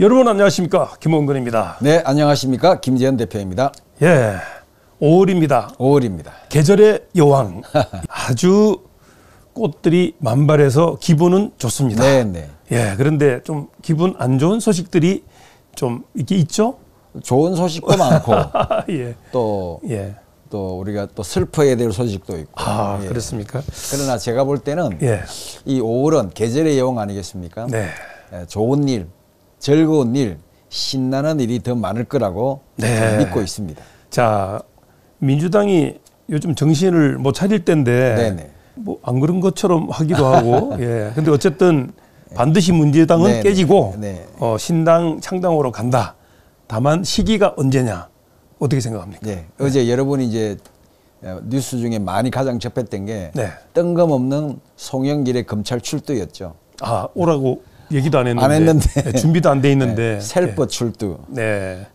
여러분 안녕하십니까, 김원근입니다. 네, 안녕하십니까, 김재현 대표입니다. 예, 5월입니다. 5월입니다. 계절의 여왕. 아주 꽃들이 만발해서 기분은 좋습니다. 네. 예, 그런데 좀 기분 안 좋은 소식들이 좀 이게 있죠? 좋은 소식도 많고 예. 또 우리가 또 슬퍼해야 될 소식도 있고. 아, 그렇습니까? 그러나 제가 볼 때는 이 5월은 계절의 여왕 아니겠습니까? 네. 좋은 일, 즐거운 일, 신나는 일이 더 많을 거라고 믿고 있습니다. 자, 민주당이 요즘 정신을 못 차릴 때인데 뭐 안 그런 것처럼 하기도 하고 예. 근데 어쨌든 반드시 문제당은 깨지고 신당 창당으로 간다. 다만 시기가 언제냐 어떻게 생각합니까? 네. 어제 여러분이 이제 뉴스 중에 많이 가장 접했던 게 뜬금없는 송영길의 검찰 출두였죠. 아, 오라고 얘기도 안 했는데, 했는데 준비도 안 돼 있는데 셀프 출두.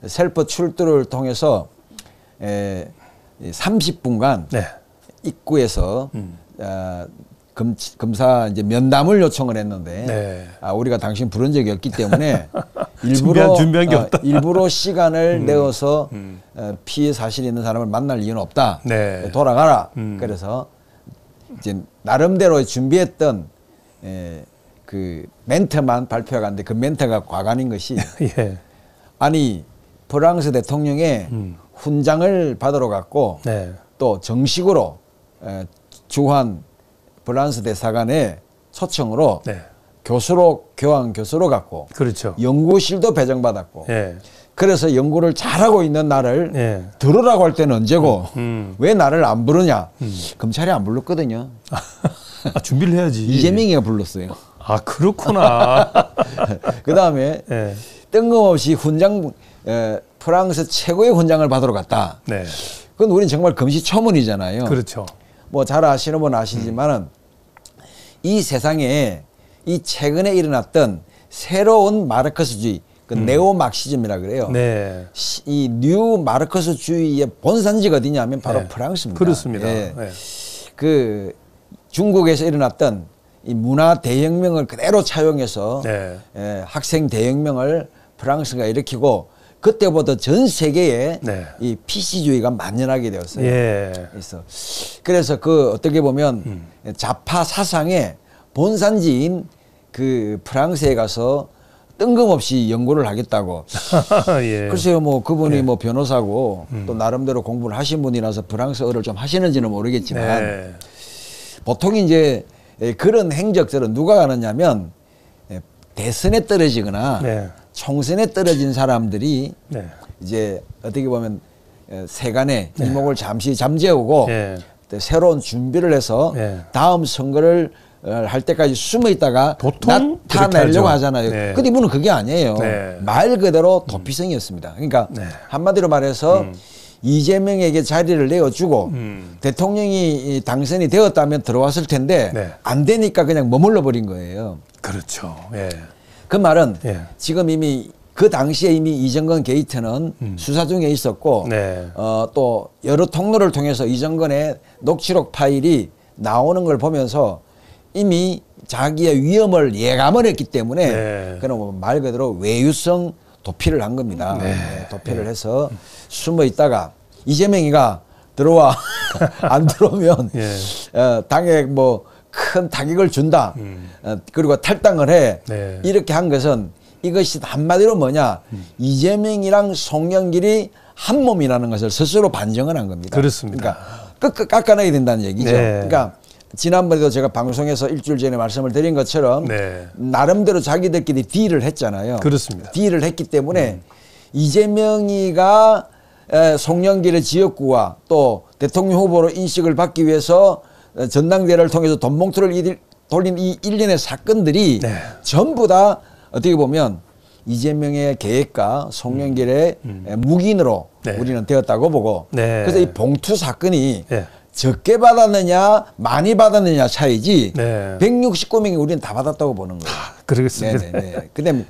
셀프 출두를 통해서 30분간 입구에서 검사 이제 면담을 요청을 했는데 우리가 당신 부른 적이 없기 때문에 준비한 게 없다. 일부러 시간을 내어서 피해 사실이 있는 사람을 만날 이유는 없다. 돌아가라. 그래서 이제 나름대로 준비했던 그 멘트만 발표가 갔는데 그 멘트가 과간인 것이 아니 프랑스 대통령의 훈장을 받으러 갔고 또 정식으로 주한 프랑스 대사관의 초청으로 교수로 교환 교수로 갔고 연구실도 배정받았고 그래서 연구를 잘하고 있는 나를 들으라고 할 때는 언제고 왜 나를 안 부르냐. 검찰이 안 불렀거든요. 아, 준비를 해야지. 이재명이가 불렀어요. 아, 그렇구나. 그 다음에 뜬금없이 훈장 프랑스 최고의 훈장을 받으러 갔다. 그건 우리는 정말 금시초문이잖아요. 그렇죠. 뭐 잘 아시는 분은 아시지만은 이 세상에 이 최근에 일어났던 새로운 마르크스주의, 그 네오막시즘이라 그래요. 이 뉴 마르크스주의의 본산지가 어디냐면 바로 프랑스입니다. 그렇습니다. 그 중국에서 일어났던 이 문화 대혁명을 그대로 차용해서 학생 대혁명을 프랑스가 일으키고 그때부터 전 세계에 이 PC주의가 만연하게 되었어요. 그래서 그 어떻게 보면 좌파 사상의 본산지인 그 프랑스에 가서 뜬금없이 연구를 하겠다고. 글쎄요, 뭐 그분이 뭐 변호사고 또 나름대로 공부를 하신 분이라서 프랑스어를 좀 하시는지는 모르겠지만 보통 이제 그런 행적들은 누가 하느냐면 대선에 떨어지거나 총선에 떨어진 사람들이 이제 어떻게 보면 세간에 이목을 잠시 잠재우고 새로운 준비를 해서 다음 선거를 할 때까지 숨어 있다가 나타내려고 하잖아요. 근데 이분은 그게 아니에요. 말 그대로 도피성이었습니다. 그러니까 한마디로 말해서 이재명에게 자리를 내어주고 대통령이 당선이 되었다면 들어왔을 텐데 안 되니까 그냥 머물러 버린 거예요. 그렇죠. 그 말은 지금 이미 그 당시에 이미 이정건 게이트는 수사 중에 있었고 또 여러 통로를 통해서 이정건의 녹취록 파일이 나오는 걸 보면서 이미 자기의 위험을 예감을 했기 때문에 그럼 말 그대로 외유성 도피를 한 겁니다. 도피를 해서 숨어 있다가 이재명이가 들어와 안 들어오면 당에 뭐 큰 타격을 준다. 그리고 탈당을 해. 이렇게 한 것은 이것이 한마디로 뭐냐. 이재명이랑 송영길이 한 몸이라는 것을 스스로 반증을 한 겁니다. 그렇습니다. 그러니까 깎아내야 된다는 얘기죠. 그러니까 지난번에도 제가 방송에서 일주일 전에 말씀을 드린 것처럼 나름대로 자기들끼리 딜을 했잖아요. 그렇습니다. 딜을 했기 때문에 이재명이가 송영길의 지역구와 또 대통령 후보로 인식을 받기 위해서 전당대회를 통해서 돈봉투를 돌린 이 일련의 사건들이 전부 다 어떻게 보면 이재명의 계획과 송영길의 묵인으로 우리는 되었다고 보고 그래서 이 봉투 사건이 적게 받았느냐 많이 받았느냐 차이지 169명이 우리는 다 받았다고 보는 거예요. 그러겠습니다. 그다음에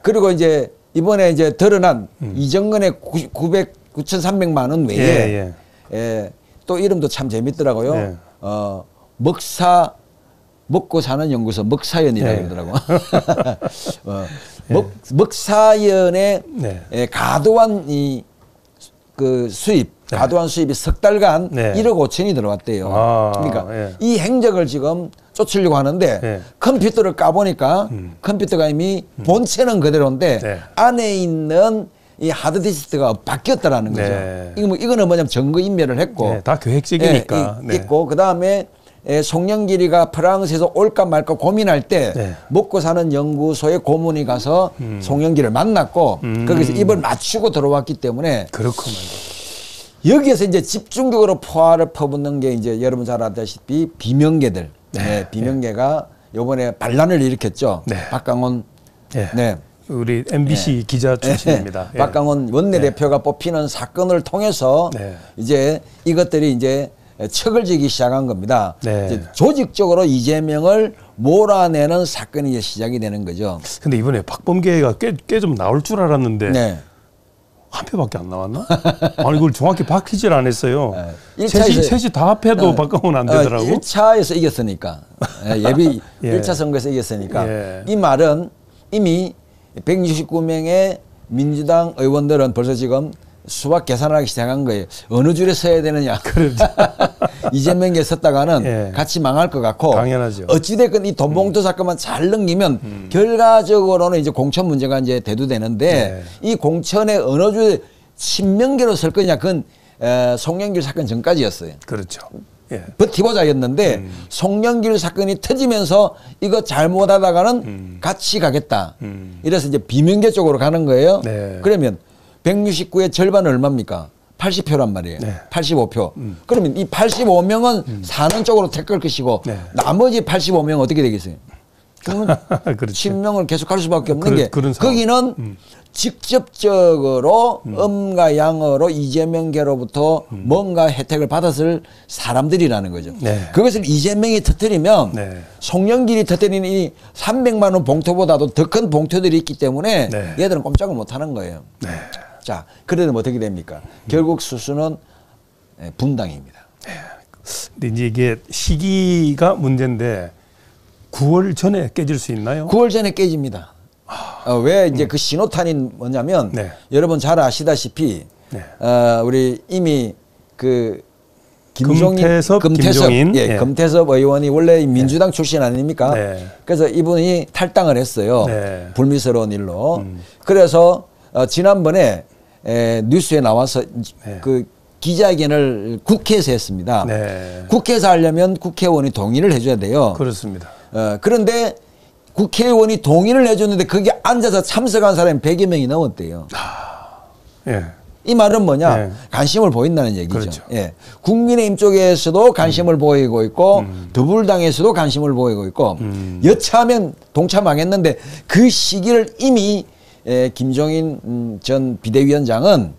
그리고 이제 이번에 이제 드러난 이정건의 9,300만 원 외에 또 이름도 참 재밌더라고요. 먹사 먹고 사는 연구소 먹사연이라고 그러더라고. 먹사연의 과도한 그 수입, 과도한 수입이 석 달간 1억 5천이 들어왔대요. 그러니까 이 행적을 지금 쫓으려고 하는데 컴퓨터를 까보니까 컴퓨터가 이미 본체는 그대로인데 안에 있는 이 하드디스크가 바뀌었다라는 거죠. 이거는 뭐냐면 증거인멸을 했고 다 계획적이니까 있고 그 다음에 송영길이가 프랑스에서 올까 말까 고민할 때 먹고 사는 연구소에 고문이 가서 송영길을 만났고 거기서 입을 맞추고 들어왔기 때문에 그렇구만. 여기에서 이제 집중적으로 포화를 퍼붓는 게 이제 여러분 잘 아다시피 비명계들. 비명계가 요번에 반란을 일으켰죠. 박강원. 우리 MBC 기자 출신입니다. 박강원 원내대표가 뽑히는 사건을 통해서 이제 이것들이 이제 척을 지기 시작한 겁니다. 이제 조직적으로 이재명을 몰아내는 사건이 이제 시작이 되는 거죠. 근데 이번에 박범계가 꽤 좀 나올 줄 알았는데 한 표밖에 안 나왔나? 아니 이걸 정확히 밝히질 안 했어요. 셋이 다 합해도 박강원 안 되더라고. 1차에서 이겼으니까. 예비 1차 선거에서 이겼으니까. 이 말은 이미 169명의 민주당 의원들은 벌써 지금 수박 계산하기 시작한 거예요. 어느 줄에 서야 되느냐. 이재명에 섰다가는 같이 망할 것 같고. 당연하죠. 어찌됐건 이 돈봉투 사건만 잘 넘기면 결과적으로는 이제 공천 문제가 이제 대두되는데 이 공천에 어느 줄에 친명계로 설 거냐. 그건 송영길 사건 전까지였어요. 그렇죠. 버티보자였는데 송영길 사건이 터지면서 이거 잘못하다가는 같이 가겠다. 이래서 이제 비명계 쪽으로 가는 거예요. 그러면 169의 절반은 얼마입니까? 80표란 말이에요. 85표. 그러면 이 85명은 사는 쪽으로 택할 것이고 나머지 85명은 어떻게 되겠어요? 그러면 친명을 계속할 수밖에 없는 게 거기는 직접적으로 음과 양으로 이재명계로부터 뭔가 혜택을 받았을 사람들이라는 거죠. 그것을 이재명이 터뜨리면 송영길이 터뜨리는 이 300만 원 봉투보다도 더 큰 봉투들이 있기 때문에 얘들은 꼼짝을 못하는 거예요. 자, 그래도 어떻게 됩니까? 결국 수수는 분당입니다. 근데 이제 이게 시기가 문제인데 9월 전에 깨질 수 있나요? 9월 전에 깨집니다. 왜 이제 그 신호탄이 뭐냐면 여러분 잘 아시다시피 우리 이미 그 금태섭 의원이 원래 민주당 출신 아닙니까? 그래서 이분이 탈당을 했어요. 불미스러운 일로. 그래서 지난번에 뉴스에 나와서 그 기자회견을 국회에서 했습니다. 국회에서 하려면 국회의원이 동의를 해줘야 돼요. 그렇습니다. 그런데 국회의원이 동의를 해줬는데 거기 앉아서 참석한 사람이 100여 명이 넘었대요. 이 말은 뭐냐? 관심을 보인다는 얘기죠. 그렇죠. 국민의힘 쪽에서도 관심을 보이고 있고 더불당에서도 관심을 보이고 있고 여차하면 동참하겠는데 그 시기를 이미 김종인 전 비대위원장은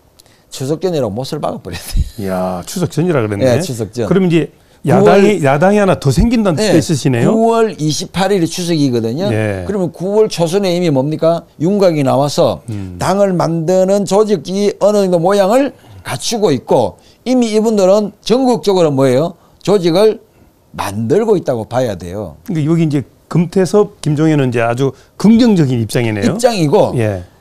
추석 전이라고 못을 박아버렸어요. 이야, 추석 전이라 그랬네. 추석 전. 그럼 이제 야당이 하나 더 생긴다는 뜻이시네요. 9월 28일이 추석이거든요. 그러면 9월 초순에 이미 뭡니까? 윤곽이 나와서 당을 만드는 조직이 어느 정도 모양을 갖추고 있고 이미 이분들은 전국적으로 뭐예요? 조직을 만들고 있다고 봐야 돼요. 그러니까 여기 이제 금태섭, 김종인은 이제 아주 긍정적인 입장이네요. 입장이고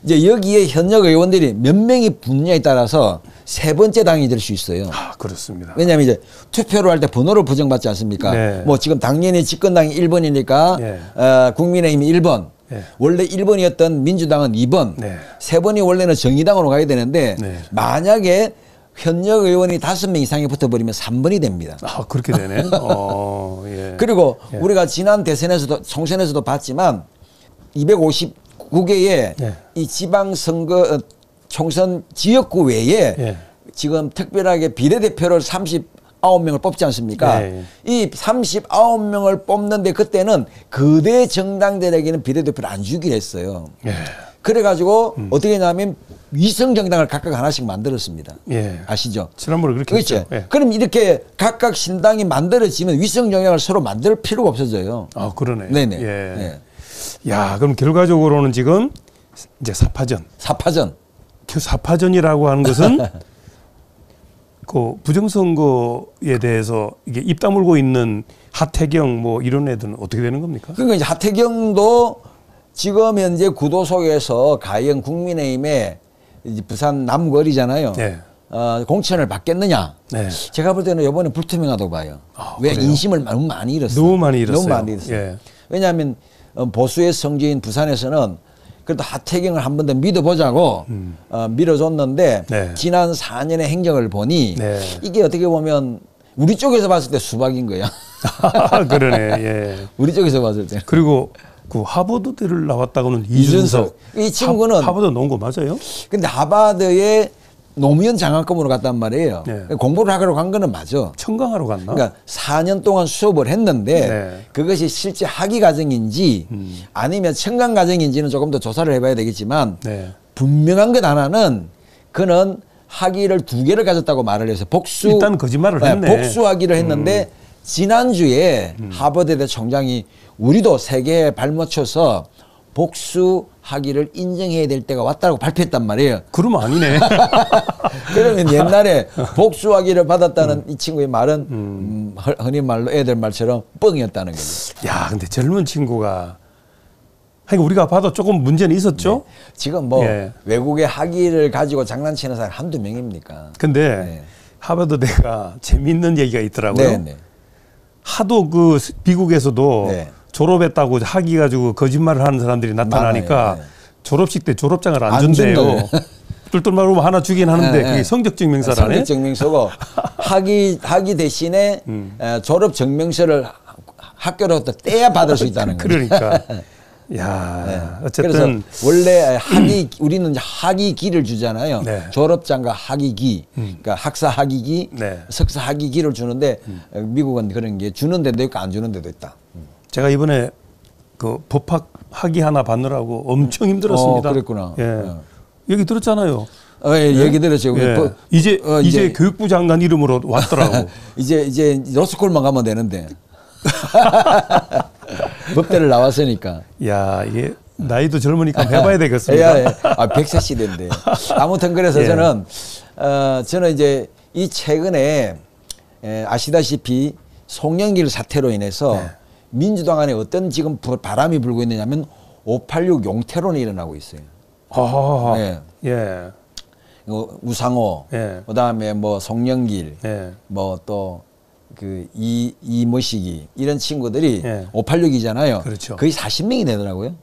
이제 여기에 현역 의원들이 몇 명이 붙냐에 따라서 세 번째 당이 될 수 있어요. 그렇습니다. 왜냐하면 이제 투표를 할 때 번호를 부정받지 않습니까? 뭐 지금 당연히 집권당이 1번이니까 국민의힘이 1번. 원래 1번이었던 민주당은 2번. 세 번이 원래는 정의당으로 가야 되는데 만약에 현역 의원이 5명 이상이 붙어버리면 3번이 됩니다. 그렇게 되네. 그리고 우리가 지난 대선에서도 총선에서도 봤지만 259개의 이 지방선거 총선 지역구 외에 지금 특별하게 비례대표를 39명을 뽑지 않습니까? 이 39명을 뽑는데 그때는 거대 정당들에게는 비례대표를 안 주기로 했어요. 그래가지고 어떻게 했냐면 위성정당을 각각 하나씩 만들었습니다. 아시죠? 지난번에 그렇게 했죠. 그럼 이렇게 각각 신당이 만들어지면 위성정당을 서로 만들 필요가 없어져요. 그러네. 네네. 야, 그럼 결과적으로는 지금 이제 사파전이라고 하는 것은 그 부정선거에 대해서 이게 입 다물고 있는 하태경 뭐 이런 애들은 어떻게 되는 겁니까? 그러니까 이제 하태경도 지금 현재 구도 속에서 가영 국민의힘의 이제 부산 남거리잖아요. 네. 공천을 받겠느냐? 네. 제가 볼 때는 이번에 불투명하다고 봐요. 왜 그래요? 인심을 너무 많이 잃었어요. 너무 많이 잃었어요. 너무 많이 잃었어요. 예. 왜냐하면 보수의 성지인 부산에서는 그래도 하태경을 한 번 더 믿어보자고 밀어줬는데 네. 지난 4년의 행적을 보니 네. 이게 어떻게 보면 우리 쪽에서 봤을 때 수박인 거야. 그러네. 예. 우리 쪽에서 봤을 때. 그리고 그 하버드대를 나왔다고는 이준석. 이 친구는 하버드 나온 거 맞아요? 근데 하버드에 노무현 장학금으로 갔단 말이에요. 네. 공부를 하러 간 거는 맞아. 청강하러 갔나? 그러니까 4년 동안 수업을 했는데 네. 그것이 실제 학위 과정인지 아니면 청강 과정인지는 조금 더 조사를 해봐야 되겠지만 네. 분명한 것 하나는 그는 학위를 2개를 가졌다고 말을 해서 복수 일단 거짓말을 했네. 복수 학위를 했는데 지난주에 하버드대 총장이 우리도 세계에 발맞춰서 복수 학위를 인정해야 될 때가 왔다고 발표했단 말이에요. 그러면 아니네. 그러면 옛날에 복수 학위를 받았다는 이 친구의 말은 흔히 말로 애들 말처럼 뻥이었다는 거죠. 야, 근데 젊은 친구가 하여간 우리가 봐도 조금 문제는 있었죠. 네. 지금 뭐 예. 외국의 학위를 가지고 장난치는 사람 한두 명입니까? 근데 네. 하버드대가 재미있는 얘기가 있더라고요. 네, 네. 하도 그 미국에서도 네. 졸업했다고 학위 가지고 거짓말을 하는 사람들이 나타나니까 네. 졸업식 때 졸업장을 안 준대요. 뚫뚫 말하면 하나 주긴 하는데 네. 그게 성적증명서라네. 성적증명서고 학위 대신에 졸업 증명서를 학교로부터 떼야 받을 수 있다는 거예요. 그러니까. 야, 네. 어쨌든 그래서 원래 우리는 학위기를 주잖아요. 네. 졸업장과 학위기, 그러니까 학사 학위기, 네. 석사 학위기를 주는데 미국은 그런 게 주는 데도 있고 안 주는 데도 있다. 제가 이번에 그 법학 학위 하나 받느라고 엄청 힘들었습니다. 그랬구나. 예. 얘기 들었잖아요. 예, 예? 얘기 들었죠. 예. 이제 교육부 장관 이름으로 왔더라고. 이제 로스쿨만 가면 되는데. 법대를 나왔으니까. 야, 이게 나이도 젊으니까 해봐야 되겠습니다. 예. 100세 시대인데. 아무튼 그래서 예. 저는 이제 이 최근에 아시다시피 송영길 사태로 인해서 네. 민주당 안에 어떤 지금 바람이 불고 있느냐면 586 용태론이 일어나고 있어요. 네. 예. 우상호, 예. 그다음에 뭐 송영길, 예. 뭐 또 그 이모시기 이런 친구들이 예. 586이잖아요. 그렇죠. 거의 40명이 되더라고요.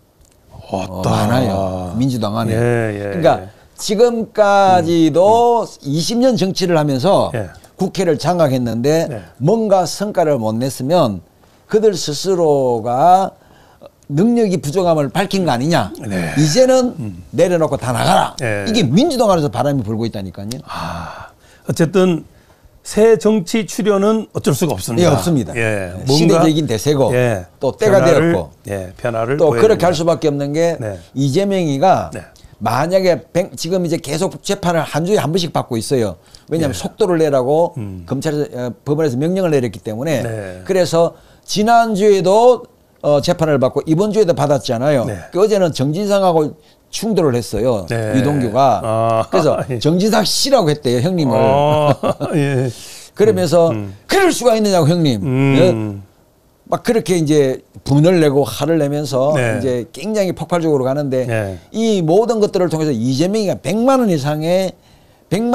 많아요. 민주당 안에. 예. 그러니까 지금까지도 20년 정치를 하면서 예. 국회를 장악했는데 네. 뭔가 성과를 못 냈으면 그들 스스로가 능력이 부족함을 밝힌 거 아니냐. 네. 이제는 내려놓고 다 나가라. 네. 이게 민주당 안에서 바람이 불고 있다니까요. 어쨌든 새 정치 출현은 어쩔 수가 없습니다. 예, 없습니다. 예, 뭔가 시대적인 대세고 예, 또 때가 되었고 예, 변화를 또 그렇게 할 수밖에 없는 게 네. 이재명이가 네. 만약에 지금 이제 계속 재판을 한 주에 한 번씩 받고 있어요. 왜냐하면 네. 속도를 내라고 법원에서 명령을 내렸기 때문에 네. 그래서 지난주에도 재판을 받고 이번 주에도 받았잖아요. 네. 어제는 정진상하고 충돌을 했어요. 네. 유동규가. 그래서 정진상 씨라고 했대요. 형님을. 예. 그러면서 그럴 수가 있느냐고 형님. 막 그렇게 이제 분을 내고 화를 내면서 네. 이제 굉장히 폭발적으로 가는데 네. 이 모든 것들을 통해서 이재명이가 100만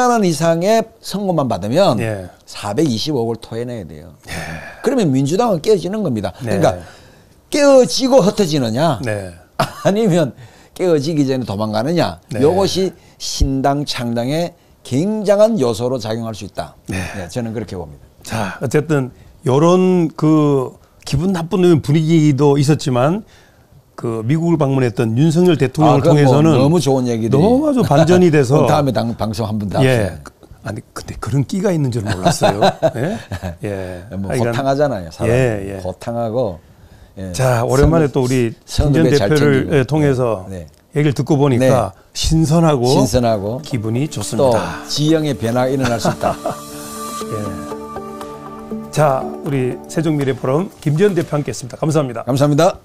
원 이상의 선고만 받으면 네. 425억을 토해내야 돼요. 네. 그러면 민주당은 깨어지는 겁니다. 네. 그러니까 깨어지고 흩어지느냐 네. 아니면 깨어지기 전에 도망가느냐 네. 이것이 신당 창당에 굉장한 요소로 작용할 수 있다. 네. 네, 저는 그렇게 봅니다. 자, 어쨌든 이런 그 기분 나쁜 분위기도 있었지만 그 미국을 방문했던 윤석열 대통령을 통해서는 너무 좋은 얘기들이 너무 아주 반전이 돼서 다음에 방송 한 번 더 예. 아니 근데 그런 끼가 있는 줄 몰랐어요. 예. 예. 뭐 호탕하잖아요. 사람. 예. 호탕하고. 예. 자, 오랜만에 또 우리 김 전 대표를 통해서 네. 얘기를 듣고 보니까 네. 신선하고 기분이 좋습니다. 또 지형의 변화가 일어날 수 있다. 예. 자, 우리 세종미래포럼 김 전 대표 함께했습니다. 감사합니다. 감사합니다.